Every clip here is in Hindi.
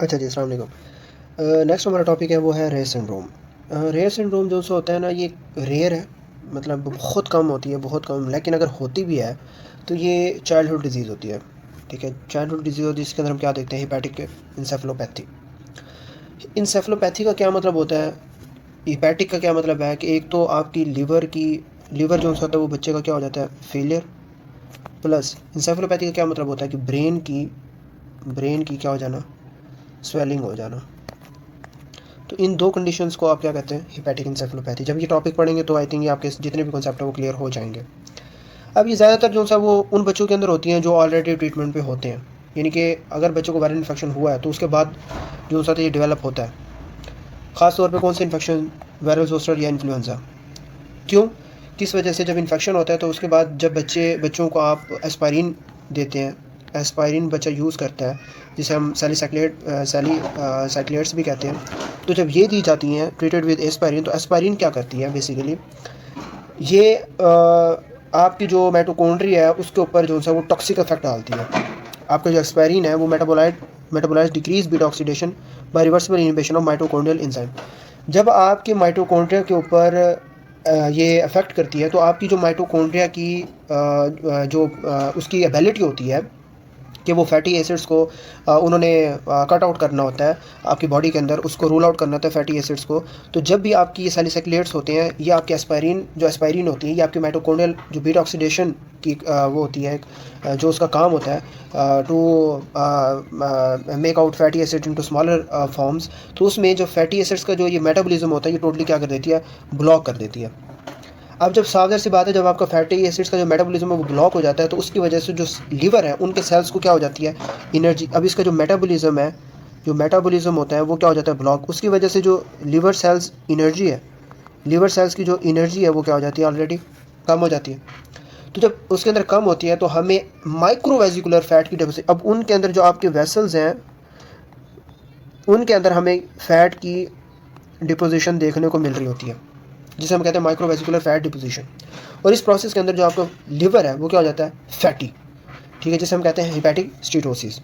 अच्छा जी, अस्सलाम वालेकुम। नेक्स्ट हमारा टॉपिक है वो है रेयर सिंड्रोम। रेयर सिंड्रोम जो सा होता है ना, ये रेयर है, मतलब बहुत कम होती है, बहुत कम। लेकिन अगर होती भी है तो ये चाइल्डहुड डिजीज़ होती है। ठीक है, चाइल्डहुड डिजीज़ होती है, जिसके अंदर हम क्या देखते हैं, हिपैटिक इंसेफलोपैथी। इंसेफलोपैथी का क्या मतलब होता है? हिपैटिक का क्या मतलब है कि एक तो आपकी लीवर जो सा होता है वो बच्चे का क्या हो जाता है, फेलियर। प्लस इंसेफलोपैथी का क्या मतलब होता है कि ब्रेन की क्या हो जाना, स्वेलिंग हो जाना। तो इन दो कंडीशंस को आप क्या कहते हैं, हिपैटिक इंसेफलोपैथी। जब ये टॉपिक पढ़ेंगे तो आई थिंक ये आपके जितने भी कॉन्सेप्ट है वो क्लियर हो जाएंगे। अब ये ज़्यादातर जो सा वो उन बच्चों के अंदर होती हैं जो ऑलरेडी ट्रीटमेंट पे होते हैं। यानी कि अगर बच्चों को वायरल इन्फेक्शन हुआ है तो उसके बाद जो सा ये डेवलप होता है। ख़ास तौर पे कौन सा इन्फेक्शन, वायरल जोस्टर या इन्फ्लुएंजा। क्यों, किस वजह से? जब इन्फेक्शन होता है तो उसके बाद जब बच्चों को आप एस्पायरिन देते हैं, एस्पायरिन बच्चा यूज़ करता है, जिसे हम सैलिसाइक्लेट्स भी कहते हैं। तो जब ये दी जाती हैं ट्रीटेड विद एस्पायरिन, तो एस्पायरिन क्या करती है बेसिकली, ये आपकी जो माइटोकॉन्ड्रिया है उसके ऊपर जो सा वो टॉक्सिक इफेक्ट डालती है। आपका जो एस्पायरिन है वो metabolite decrease beta oxidation by reversible inhibition of mitochondrial enzyme. जब आपके माइटोकॉन्ड्रिया के ऊपर ये अफेक्ट करती है तो आपकी जो माइटोकॉन्ड्रिया की उसकी एबिलिटी होती है कि वो फैटी एसिड्स को उन्होंने कट आउट करना होता है आपकी बॉडी के अंदर, उसको रूल आउट करना होता है फैटी एसिड्स को। तो जब भी आपकी ये सैलिसाइक्लेट्स होते हैं, ये आपके एस्पायरिन होती है, ये आपकी माइटोकॉन्ड्रियल जो बीटा ऑक्सीडेशन की वो होती है, जो उसका काम होता है to make out fatty acid into smaller forms. तो उसमें जो फैटी एसिड्स का जो ये मेटाबॉलिज्म होता है ये टोटली क्या कर देती है, ब्लॉक कर देती है। अब जब सावधान सी बात है, जब आपका फैटी एसिड्स का जो मेटाबॉलिज्म है वो ब्लॉक हो जाता है तो उसकी वजह से जो लीवर है उनके सेल्स को क्या हो जाती है, एनर्जी। अब इसका जो मेटाबॉलिज्म होता है वो क्या हो जाता है, ब्लॉक। उसकी वजह से जो लीवर सेल्स की जो एनर्जी है वो क्या हो जाती है, ऑलरेडी कम हो जाती है। तो जब उसके अंदर कम होती है तो हमें माइक्रोवेजिकुलर फैट की डिपोजिशन, अब उनके अंदर जो आपके वेसल्स हैं उनके अंदर हमें फैट की डिपोजिशन देखने को मिल रही होती है, जिसे हम कहते हैं माइक्रोवेसिकुलर फैट डिपोजिशन। और इस प्रोसेस के अंदर जो आपका लिवर है वो क्या हो जाता है, फैटी। ठीक है, जिसे हम कहते हैं हिपैटिक स्टीटोसिस।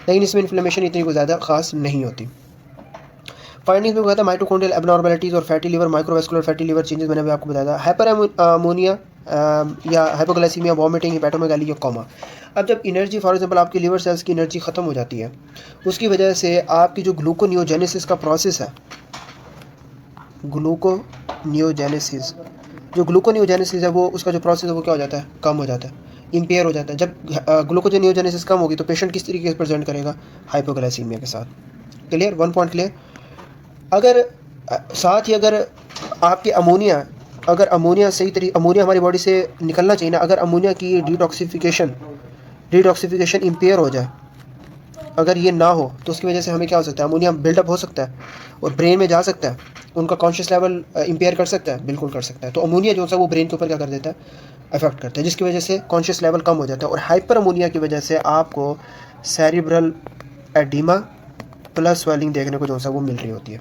लेकिन इसमें इन्फ्लेमेशन इतनी कोई ज़्यादा खास नहीं होती। फाइंडिंग्स में कहता है माइटोकॉन्ड्रियल एबनॉर्मलिटीज़ और fatty liver, microvascular fatty liver changes, मैंने भी आपको बताया था। हाइपर अमोनिया या हाइपोग्लाइसीमिया, वॉमिटिंग, हिपैटोमेगाली या कोमा। अब जब एनर्जी, फॉर एग्जांपल आपकी लिवर सेल्स की एनर्जी ख़त्म हो जाती है, उसकी वजह से आपकी जो ग्लूकोनियोजेनेसिस का प्रोसेस है, ग्लूकोनियोजेनेसिस जो ग्लूकोनियोजेनेसिस है वो उसका जो प्रोसेस है वो क्या हो जाता है, कम हो जाता है, इम्पेयर हो जाता है। जब ग्लूकोनियोजेनेसिस कम होगी तो पेशेंट किस तरीके से प्रेजेंट करेगा, हाइपोग्लाइसीमिया के साथ। Clear, one point clear. अगर साथ ही अगर आपके अमोनिया सही तरीके, अमोनिया हमारी बॉडी से निकलना चाहिए ना, अगर अमोनिया की डिटॉक्सिफिकेशन इम्पेयर हो जाए, अगर ये ना हो तो उसकी वजह से हमें क्या हो सकता है, अमोनिया बिल्डअप हो सकता है और ब्रेन में जा सकता है, उनका कॉन्शियस लेवल इम्पेयर कर सकता है, बिल्कुल कर सकता है। तो अमोनिया जो सा वो ब्रेन के ऊपर क्या कर देता है, अफेक्ट करता है, जिसकी वजह से कॉन्शियस लेवल कम हो जाता है। और हाइपर अमोनिया की वजह से आपको सेरिब्रल एडिमा प्लस स्वेलिंग देखने को जो सा वो मिल रही होती है।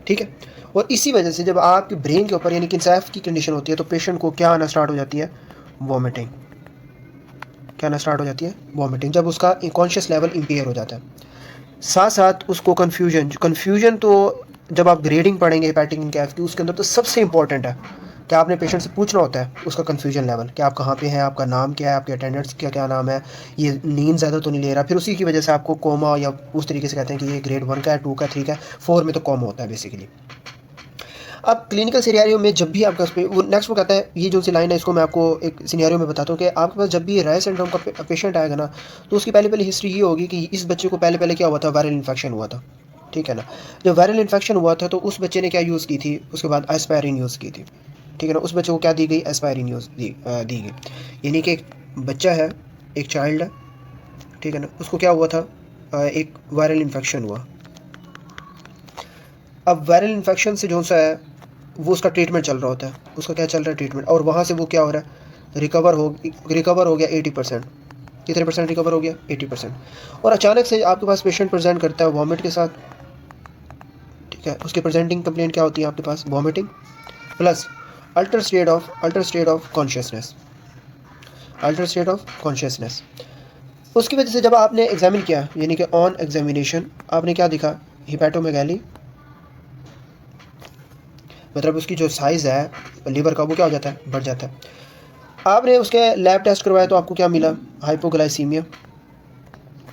ठीक है, और इसी वजह से जब आपके ब्रेन के ऊपर यानी कि इंसाफ की कंडीशन होती है तो पेशेंट को क्या आना स्टार्ट हो जाती है, वॉमिटिंग। क्या आना स्टार्ट हो जाती है, वॉमिटिंग, जब उसका कॉन्शियस लेवल इम्पेयर हो जाता है। साथ साथ उसको कन्फ्यूजन तो जब आप ग्रेडिंग पढ़ेंगे हिपैटिक इनकैफ की, उसके अंदर तो सबसे इंपॉर्टेंट है कि आपने पेशेंट से पूछना होता है उसका कन्फ्यूजन लेवल, कि आप कहाँ पे हैं, आपका नाम क्या है, आपके अटेंडेंट्स का क्या नाम है, ये नींद ज़्यादा तो नहीं ले रहा। फिर उसी की वजह से आपको कोमा या उस तरीके से कहते हैं कि ये ग्रेड 1 का है, 2 का, 3 का, 4 में तो कोमा होता है बेसिकली। अब क्लिनिकल सिनेरियो में जब भी आपका वो नेक्स्ट वो कहता है, ये जो सी लाइन है इसको मैं आपको एक सिनेरियो में बताता हूँ कि आपके पास जब भी ये राय सिंड्रोम का पेशेंट आएगा ना, तो उसकी पहले हिस्ट्री ये होगी कि इस बच्चे को पहले क्या हुआ था, वायरल इन्फेक्शन हुआ था। ठीक है ना, जब वायरल इन्फेक्शन हुआ था तो उस बच्चे ने क्या यूज़ की थी, उसके बाद एस्पायरिन यूज़ की थी। ठीक है ना, उस बच्चे को क्या दी गई, एस्पायरिन दी गई। यानी कि एक बच्चा है, एक चाइल्ड है, ठीक है ना, उसको क्या हुआ था, एक वायरल इन्फेक्शन हुआ। अब वायरल इन्फेक्शन से जो सा है वो उसका ट्रीटमेंट चल रहा होता है, उसका क्या चल रहा है, ट्रीटमेंट, और वहाँ से वो क्या हो रहा है, रिकवर हो गया 80%। कितने परसेंट रिकवर हो गया, 80%। और अचानक से आपके पास पेशेंट प्रेजेंट करता है वॉमिट के साथ। ठीक है, उसकी प्रेजेंटिंग कंप्लेंट क्या होती है आपके पास, vomiting plus alter state of consciousness. उसकी वजह से जब आपने एग्जामिन किया, यानी कि ऑन एग्जामिनेशन आपने क्या दिखा, हिपैटोमेगाली, मतलब उसकी जो साइज़ है लीवर का वो क्या हो जाता है, बढ़ जाता है। आपने उसके लैब टेस्ट करवाया तो आपको क्या मिला, हाइपोग्लाइसीमिया।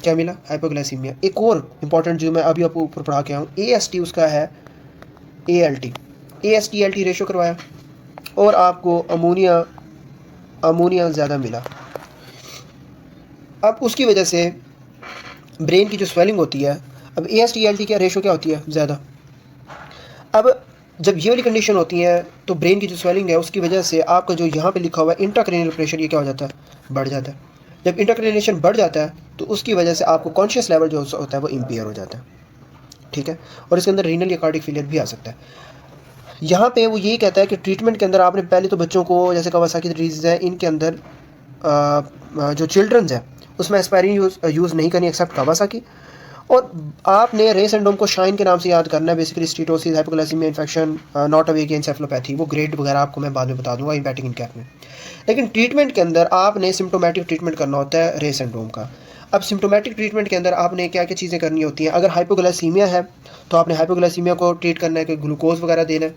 क्या मिला, हाइपोग्लाइसीमिया। एक और इंपॉर्टेंट जो मैं अभी आपको ऊपर पढ़ा के आऊँ, AST उसका है ALT, AST ALT रेशो करवाया और आपको अमोनिया ज़्यादा मिला। अब उसकी वजह से ब्रेन की जो स्वेलिंग होती है, अब AST ALT का रेशो क्या होती है, ज़्यादा। अब जब ये वाली कंडीशन होती है तो ब्रेन की जो स्वेलिंग है उसकी वजह से आपका जो यहाँ पे लिखा हुआ है इंट्राक्रैनियल प्रेशर, ये क्या हो जाता है, बढ़ जाता है। जब इंट्राक्रैनिएशन बढ़ जाता है तो उसकी वजह से आपको कॉन्शियस लेवल जो होता है वो इम्पेयर हो जाता है, ठीक है। और इसके अंदर रीनल या कार्डिक फेलियर भी आ सकता है। यहाँ पे वो यही कहता है कि ट्रीटमेंट के अंदर आपने पहले तो बच्चों को, जैसे कवासाकी डिजीज़ है इनके अंदर जो चिल्ड्रंस है उसमें एस्पायरिन यूज़ नहीं करनी एक्सेप्ट कवासाकी। और आपने रे सिंड्रोम को शाइन के नाम से याद करना है, basically steatosis, hypoglycaemia, infection, not awake encephalopathy, वो ग्रेड वगैरह आपको मैं बाद में बता दूंगा इम्पैटिक इनकैप में। लेकिन ट्रीटमेंट के अंदर आपने सिम्टोमेटिक ट्रीटमेंट करना होता है रे सिंड्रोम का। अब सिम्टोमेटिक ट्रीटमेंट के अंदर आपने क्या क्या चीज़ें करनी होती हैं, अगर हाइपोग्लाइसीमिया है तो आपने हाइपोग्लाइसीमिया को ट्रीट करना है कि ग्लूकोज वगैरह देना है,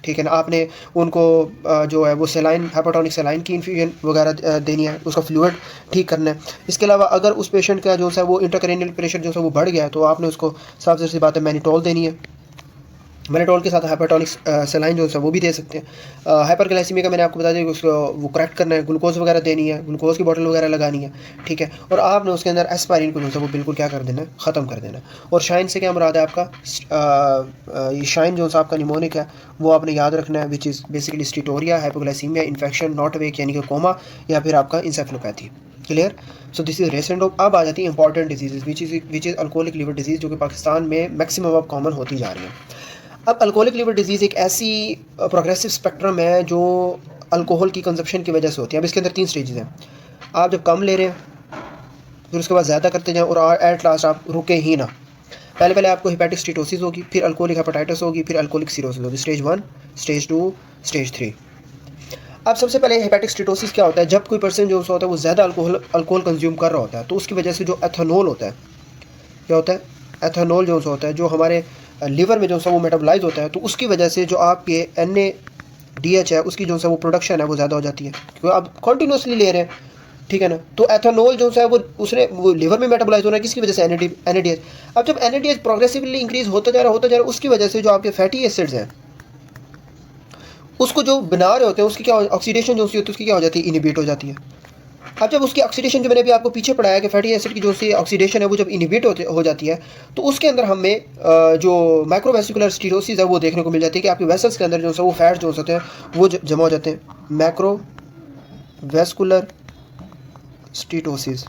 ठीक है ना। आपने उनको जो है वो सेलाइन, हाइपोटोनिक सेलाइन की इन्फ्यूजन वगैरह देनी है, उसका फ्लूइड ठीक करना है। इसके अलावा अगर उस पेशेंट का जो है वो इंट्राक्रैनियल प्रेशर जो है वो बढ़ गया है तो आपने उसको साफ सी बात है मैनिटोल देनी है। मैनिटोल के साथ हाइपोटोनिक सेलाइन जो है वो भी दे सकते हैं। हाइपरग्लाइसीमिया का मैंने आपको बता दिया कि उसको वो करेक्ट करना है, ग्लूकोज वगैरह देनी है, ग्लूकोज की बोतल वगैरह लगानी है, ठीक है। और आपने उसके अंदर एस्पायरिन को जो है वो बिल्कुल क्या कर देना है, ख़त्म कर देना है। और शाइन से क्या मुराद है आपका, ये शाइन जो आपका निमोनिक है वो आपने याद रखना है, which is basically steatorrhoea, hypoglycaemia, infection, not awake यानी कि कोमा, या फिर आपका encephalopathy. Clear. So this is रे सिंड्रोम। अब आ जाती है important disease which is alcoholic liver disease, जो कि पाकिस्तान में मैक्सिमम अब कॉमन होती जा रही है। अब अल्कोहलिक लिवर डिजीज़ एक ऐसी प्रोग्रेसिव स्पेक्ट्रम है जो अल्कोहल की कंजप्शन की वजह से होती है। अब इसके अंदर 3 स्टेजेस हैं। आप जब कम ले रहे हैं फिर उसके बाद ज़्यादा करते जाएं और एट लास्ट आप रुके ही ना। पहले आपको हेपेटिक स्टीटोसिस होगी, फिर अल्कोहलिक हेपेटाइटिस होगी, फिर अल्कोहलिक सीरोसिस होगी, स्टेज 1, स्टेज 2, स्टेज 3। अब सबसे पहले हेपेटिक स्टीटोसिस क्या होता है, जब कोई पर्सन जो होता है वो ज़्यादा अल्कोहल कंज्यूम कर रहा होता है तो उसकी वजह से जो एथेनॉल होता है, क्या होता है, एथेनॉल जो होता है जो हमारे लीवर में जो सा वो मेटाबोलाइज होता है, तो उसकी वजह से जो आपके NADH है उसकी जो सा वो प्रोडक्शन है वो ज़्यादा हो जाती है, क्योंकि आप कॉन्टीन्यूसली ले रहे हैं, ठीक है ना। तो एथेनॉल जो है वो लिवर में मेटाबोलाइज हो रहा है, किसकी वजह से, NADH। अब जब NADH प्रोग्रेसिवली इंक्रीज होता जा रहा है उसकी वजह से जो आपके फैटी एसिड्स हैं उसको जो बना रहे होते हैं उसकी क्या ऑक्सीडेशन जो होती है उसकी क्या हो जाती है, इनिबिट हो जाती है। अब जब उसकी ऑक्सीडेशन, जो मैंने भी आपको पीछे पढ़ाया कि फैटी एसिड की जो सी ऑक्सीडेशन है वो जब इनिबिट हो जाती है तो उसके अंदर हमें जो माइक्रोवेस्कुलर स्टीरोसिस है वो देखने को मिल जाती है कि आपके वेसल्स के अंदर जो है वो फैट जो होते हैं वो जमा हो जाते हैं, मैक्रोवेस्कुलर स्टीटोसिस,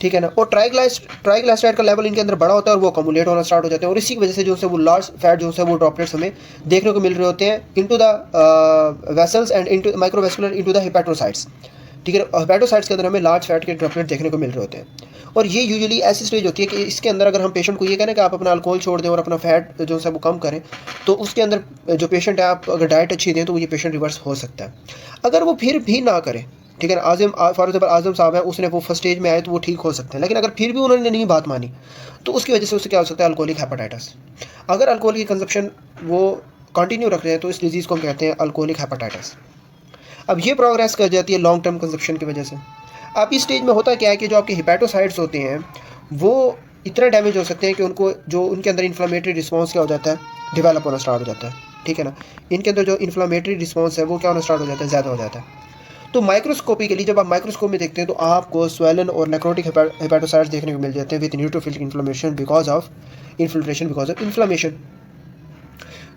ठीक है ना। और ट्राइग्लाइसराइड का लेवल इनके अंदर बड़ा होता है और वो अकोमुलेट होना स्टार्ट हो जाते हैं और इसी की वजह से जो है वो लार्ज फैट जो है वो ड्रॉपलेट्स हमें देखने को मिल रहे होते हैं into the vessels and into microvascular into the hepatocytes, ठीक है। हेपेटोसाइट्स के अंदर हमें लार्ज फैट के ड्रॉपलेट देखने को मिल रहे होते हैं। और ये यूजुअली ऐसी स्टेज होती है कि इसके अंदर अगर हम पेशेंट को ये कहना कि आप अपना अल्कोहल छोड़ दें और अपना फैट जो है वो कम करें, तो उसके अंदर जो पेशेंट है आप अगर डाइट अच्छी दें तो ये पेशेंट रिवर्स हो सकता है। अगर वो फिर भी ना करें, ठीक है ना, फॉर एग्जाम्पल आज़म साहब है, उसने वो फर्स्ट स्टेज में आए तो वो ठीक हो सकते हैं, लेकिन अगर फिर भी उन्होंने नहीं बात मानी तो उसकी वजह से उससे क्या हो सकता है, अल्कोहलिक हेपेटाइटिस। अगर अल्कोहल की कंजप्शन वो कंटिन्यू रख रहे हैं तो इस डिजीज़ को हम कहते हैं अल्कोहलिक हेपेटाइटिस। अब ये प्रोग्रेस कर जाती है लॉन्ग टर्म कंजप्शन की वजह से। अब इस स्टेज में होता क्या है कि जो आपके हेपेटोसाइट्स होते हैं वो इतना डैमेज हो सकते हैं कि उनको जो उनके अंदर इन्फ्लामेटरी रिस्पॉन्स क्या हो जाता है, डेवलप होना स्टार्ट हो जाता है, ठीक है ना। इनके अंदर जो इन्फ्लामेटरी रिस्पॉन्स है वो क्या होना स्टार्ट हो जाता है, ज़्यादा हो जाता है। तो माइक्रोस्कोपी के लिए जब आप माइक्रोस्कोप में देखते हैं तो आपको स्वेलन और नेक्रोटिक हेपेटोसाइट्स देखने को मिल जाते हैं with neutrophilic inflammation because of inflammation.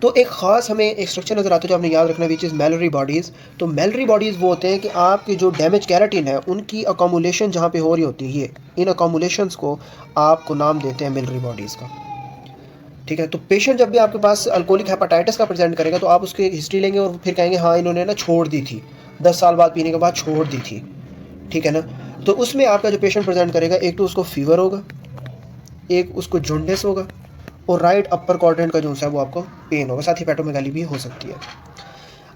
तो एक ख़ास हमें एक स्ट्रक्चर नज़र आता है जो आपने याद रखना है, विच इज़ मैलरी बॉडीज़। तो मैलरी बॉडीज़ वो होते हैं कि आपके जो डैमेज कैराटिन है उनकी अकोमुलेशन जहाँ पे हो रही होती है, ये इन अकोमुलेशंस को आपको नाम देते हैं मैलरी बॉडीज़ का, ठीक है। तो पेशेंट जब भी आपके पास अल्कोहलिक हेपेटाइटिस का प्रेजेंट करेगा तो आप उसकी हिस्ट्री लेंगे और फिर कहेंगे हाँ इन्होंने ना छोड़ दी थी, 10 साल बाद पीने के बाद छोड़ दी थी, ठीक है ना। तो उसमें आपका जो पेशेंट प्रेजेंट करेगा, एक तो उसको फीवर होगा, एक उसको जॉन्डिस होगा और राइट अपर क्वाड्रेंट का जो है वो आपको पेन होगा, साथ ही हेपेटोमेगाली भी हो सकती है।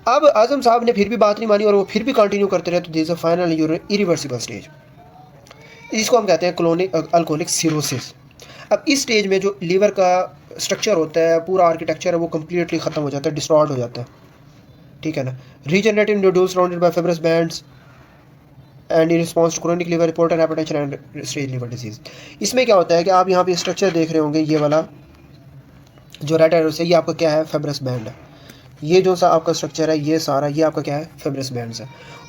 अब आज़म साहब ने फिर भी बात नहीं मानी और वो फिर भी कंटिन्यू करते रहे, तो this is a final irreversible stage. इसको हम कहते हैं क्लोनिक अल्कोहलिक सिरोसिस। अब इस स्टेज में जो लीवर का स्ट्रक्चर होता है, पूरा आर्किटेक्चर है, वो कम्प्लीटली ख़त्म हो जाता है, डिस्ट्रॉयड हो जाता है, ठीक है ना। Regenerative nodules surrounded by fibrous bands and in response to chronic liver reported hypertension end stage liver disease. इसमें क्या होता है कि आप यहाँ पे स्ट्रक्चर देख रहे होंगे, ये वाला जो रेड एरो से, ये आपका क्या है, फिब्रस बैंड है। ये जो सा आपका स्ट्रक्चर है, ये सारा ये आपका क्या है, फिब्रस बैंड्स है।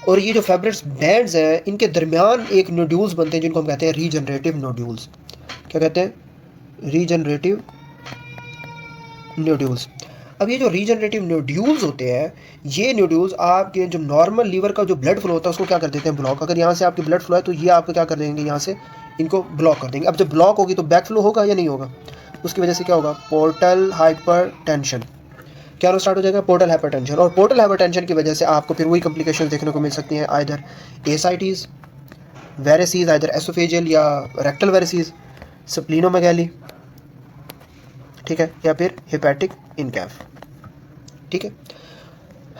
और ये जो फिब्रस बैंड्स हैं, इनके दरमियान एक नोड्यूल्स बनते हैं जिनको हम कहते हैं रीजनरेटिव नोड्यूल्स। क्या कहते हैं, रीजनरेटिव नोड्यूल्स। अब ये जो रीजनरेटिव नोड्यूल्स होते हैं, ये नोड्यूल्स आपके जो नॉर्मल लीवर का जो ब्लड फ्लो होता है उसको क्या कर देते हैं, ब्लॉक। अगर यहाँ से आपकी ब्लड फ्लो है तो ये आपको क्या कर देंगे, यहाँ से इनको ब्लॉक कर देंगे। अब जब ब्लॉक होगी तो बैक फ्लो होगा या नहीं होगा, उसकी वजह से क्या होगा, पोर्टल हाइपरटेंशन। क्या होना स्टार्ट हो जाएगा, पोर्टल हाइपरटेंशन। और पोर्टल हाइपरटेंशन की वजह से आपको फिर वही कॉम्प्लिकेशन देखने को मिल सकती हैं, आइदर एसाइटिस, वेरेसीज, आइदर एसोफेजियल या रेक्टल वेरेसीज, स्प्लीनोमेगैली, ठीक है, या फिर हेपेटिक इनकैफ, ठीक है।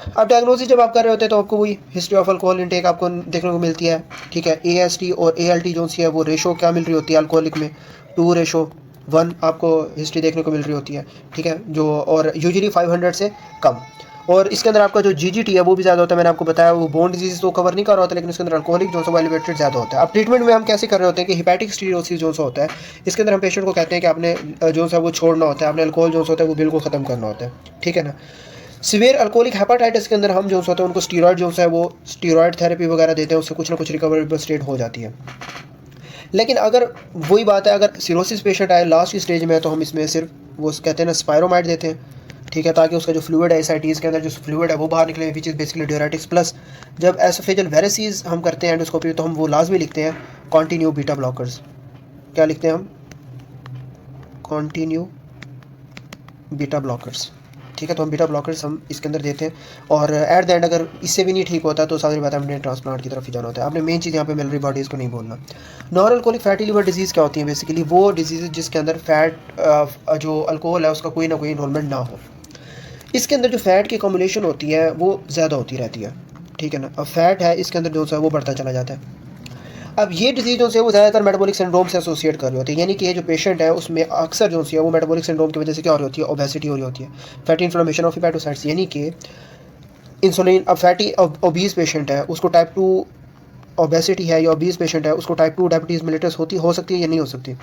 अब डायग्नोसिस जब आप कर रहे होते हैं तो आपको वही हिस्ट्री ऑफ अल्कोहल इनटेक आपको देखने को मिलती है, ठीक है। AST और ALT जो सी है वो रेशो क्या मिल रही होती है अल्कोहलिक में, 2:1 आपको हिस्ट्री देखने को मिल रही होती है, ठीक है, जो और यूजुअली 500 से कम। और इसके अंदर आपका जो GGT है वो भी ज़्यादा होता है। मैंने आपको बताया वो बोन डिजीज तो कवर नहीं कर रहा होता, लेकिन इसके अंदर अल्कोहलिक जो है एलिवेटेड ज़्यादा होता है। अब ट्रीटमेंट में हम कैसे कर रहे होते हैं कि हिपैटिक स्टीरोसिस जो होता है, इसके अंदर हम पेशेंट को कहते हैं कि आपने जो है वो छोड़ना होता है, आपने अल्कोहल जो होता है वो बिल्कुल ख़त्म करना होता है, ठीक है ना। सीवियर अल्कोहलिक हेपाटाइटिस के अंदर हम जो होता है उनको स्टीरॉयड जो है वो स्टीरॉयड थेरेपी वगैरह देते हैं, उससे कुछ ना कुछ रिकवरेबल स्टेट हो जाती है। लेकिन अगर वही बात है, अगर सिरोसिस पेशेंट आए लास्ट स्टेज में, तो हम इसमें सिर्फ वो कहते हैं ना स्पायरोमाइड देते हैं, ठीक है, ताकि उसका जो फ्लूइड है एसाइटीज़ के अंदर जो फ्लूइड है वो बाहर निकले, which is basically diuretics. Plus जब एसोफेजियल वेरेसीज हम करते हैं एंडोस्कोपी तो हम वो लाजमी लिखते हैं कॉन्टिन्यू बीटा ब्लॉकर्स। क्या लिखते हैं हम, कॉन्टिन्यू बीटा ब्लॉकर्स, ठीक है। तो हम बीटा ब्लॉकर्स हम इसके अंदर देते हैं। और एट द एंड अगर इससे भी नहीं ठीक होता तो सारी बात हमने ट्रांसप्लांट की तरफ ही जाना होता है। आपने मेन चीज़ यहाँ पे मिलिट्री बॉडीज़ को नहीं बोलना। Non alcoholic fatty liver disease क्या होती है, बेसिकली वो डिजीज़ जिसके अंदर फैट जो अल्कोहल है उसका कोई ना कोई इन्वॉल्वमेंट ना हो। इसके अंदर जो फैट की कॉम्बिनेशन होती है वो ज़्यादा होती रहती है, ठीक है ना। अब फैट है इसके अंदर जो है वो बढ़ता चला जाता है। अब ये डिजीज़ जो है वो ज़्यादातर मेटाबॉलिक सिंड्रोम से एसोसिएट कर रही होती है, यानी कि ये जो पेशेंट है उसमें अक्सर जो है वो मेटाबॉलिक सिंड्रोम की वजह से क्या हो रही होती है, ओबेसिटी हो रही होती है, फैटी इन्फ्लेमेशन ऑफ हिपैटोसाइट्स, यानी कि इंसुलिन। अब फैटी ओबीज पेशेंट है उसको टाइप 2 ओबेसिटी है या ओबीज पेशेंट है उसको टाइप 2 डायबिटीज़ मिलेटस हो सकती है या नहीं हो सकती,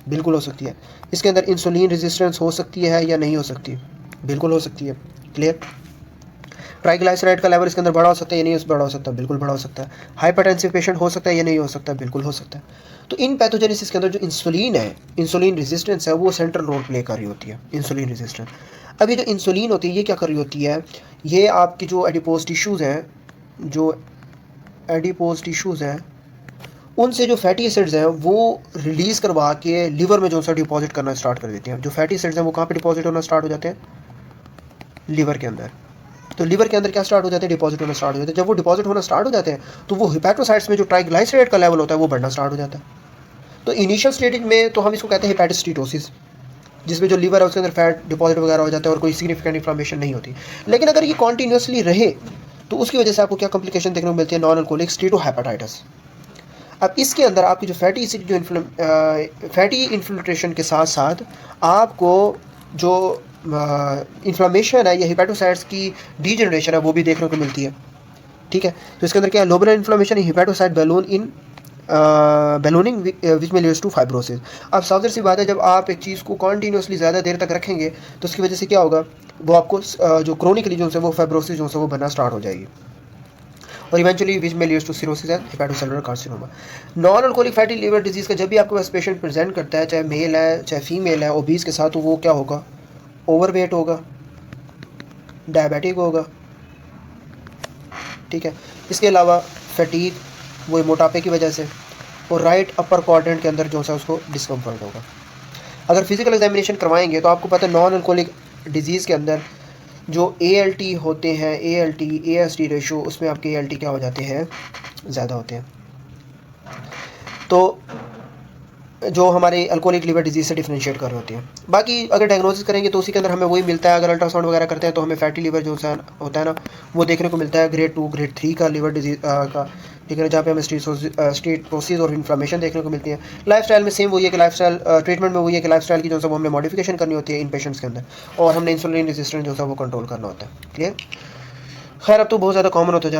बिल्कुल हो सकती है। इसके अंदर इंसुलिन रेजिस्टेंस हो सकती है या नहीं हो सकती, बिल्कुल हो सकती है, क्लियर। ट्राइग्लिसराइड का लेवल इसके अंदर बड़ा हो सकता है या नहीं बड़ा हो सकता, बिल्कुल बड़ा हो सकता है। हाइपरटेंसिव पेशेंट हो सकता है या नहीं हो सकता, बिल्कुल हो सकता है। तो इन पैथोजेनेसिस के अंदर जो इंसुलिन है, इंसुलिन रेजिस्टेंस है, वो सेंट्रल रोल प्ले कर रही होती है, इंसुलिन रेजिस्टेंस। अब ये जो इंसुलिन होती है ये क्या कर रही होती है, ये आपकी जो एडिपोज टिश्यूज़ हैं, जो एडिपोज टिश्यूज़ हैं उनसे जो फैटी एसिड्स हैं वो रिलीज़ करवा के लीवर में जो सा डिपॉजिट करना स्टार्ट कर देती हैं। जो फैटी एसिड्स हैं वो कहाँ पे डिपॉजिट होना स्टार्ट हो जाते हैं, लीवर के अंदर। तो लीवर के अंदर क्या स्टार्ट हो जाते हैं, डिपॉजिट होना स्टार्ट हो जाते हैं। जब वो डिपॉजिट होना स्टार्ट हो जाते हैं तो वो हिपैटोसाइट्स में जो ट्राइग्लिसराइड का लेवल होता है वो बढ़ना स्टार्ट हो जाता है। तो इनिशियल स्टेज में तो हम इसको कहते हैं हेपेटोस्टीटोसिस, जिसमें जो लीवर है उसके अंदर फैट डिपॉजिट वगैरह हो जाता है और कोई सिग्निफिकेंट इन्फ्लेमेशन नहीं होती। लेकिन अगर ये कॉन्टीन्यूसली रहे तो उसकी वजह से आपको क्या कॉम्प्लिकेशन देखने को मिलती है, नॉन अल्कोहलिक स्टीटोहेपेटाइटिस। अब इसके अंदर आपकी जो फैटी एसिड जो फैटी इन्फिल्ट्रेशन के साथ साथ आपको जो इन्फ्लेमेशन है या हिपैटोसाइट्स की डीजनरेशन है वो भी देखने को मिलती है, ठीक है। तो इसके अंदर क्या है, लोबुलर इन्फ्लेमेशन, हिपैटोसाइट बैलून इन बैलूनिंग विच में लीड्स टू फाइब्रोसिस। अब सावधान सी बात है, जब आप एक चीज़ को कॉन्टीन्यूसली ज़्यादा देर तक रखेंगे तो उसकी वजह से क्या होगा, वो आपको जो क्रोनिकली जो है वो फाइब्रोसिस जो है वो बनना स्टार्ट हो जाएगी और इवेंचुअली विच में leads to cirrhosis and hepatocellular carcinoma. Non alcoholic fatty liver disease का जब भी आपके पास पेशेंट प्रेजेंट करता है, चाहे मेल है चाहे फीमेल है, ओबीज के साथ, तो वो क्या होगा, ओवरवेट होगा, डायबिटिक होगा, ठीक है। इसके अलावा फटीग, वो मोटापे की वजह से, और राइट अपर क्वाड्रेंट के अंदर जो है उसको डिस्कम्फर्ट होगा। अगर फिजिकल एग्जामिनेशन करवाएंगे तो आपको पता है नॉन अल्कोहलिक डिजीज़ के अंदर जो ALT होते हैं, ALT AST रेशो, उसमें आपके ALT क्या हो जाते हैं, ज़्यादा होते हैं। तो जो हमारे अल्कोहलिक लिवर डिजीज़ से डिफरेंशिएट कर रहे होते हैं। बाकी अगर डायग्नोसिस करेंगे तो उसी के अंदर हमें वही मिलता है। अगर अल्ट्रासाउंड वगैरह करते हैं तो हमें फैटी लिवर जो होता है ना वो देखने को मिलता है, ग्रेड 2 ग्रेड 3 का लिवर डिजीज़ का ठीक है, जहाँ पे हमें स्टेट प्रोसीज और इन्फ्लामेशन देखने को मिलती है। लाइफस्टाइल में सेम वही है कि लाइफस्टाइल ट्रीटमेंट में वही है कि लाइफस्टाइल की जो है वो हमें मॉडिफिकेशन करनी होती है इन पेशेंट्स के अंदर, और हमने इंसुलिन रेजिस्टेंस जो है वो कंट्रोल करना होता है। क्लियर? खैर अब तो बहुत ज़्यादा कॉमन होता जा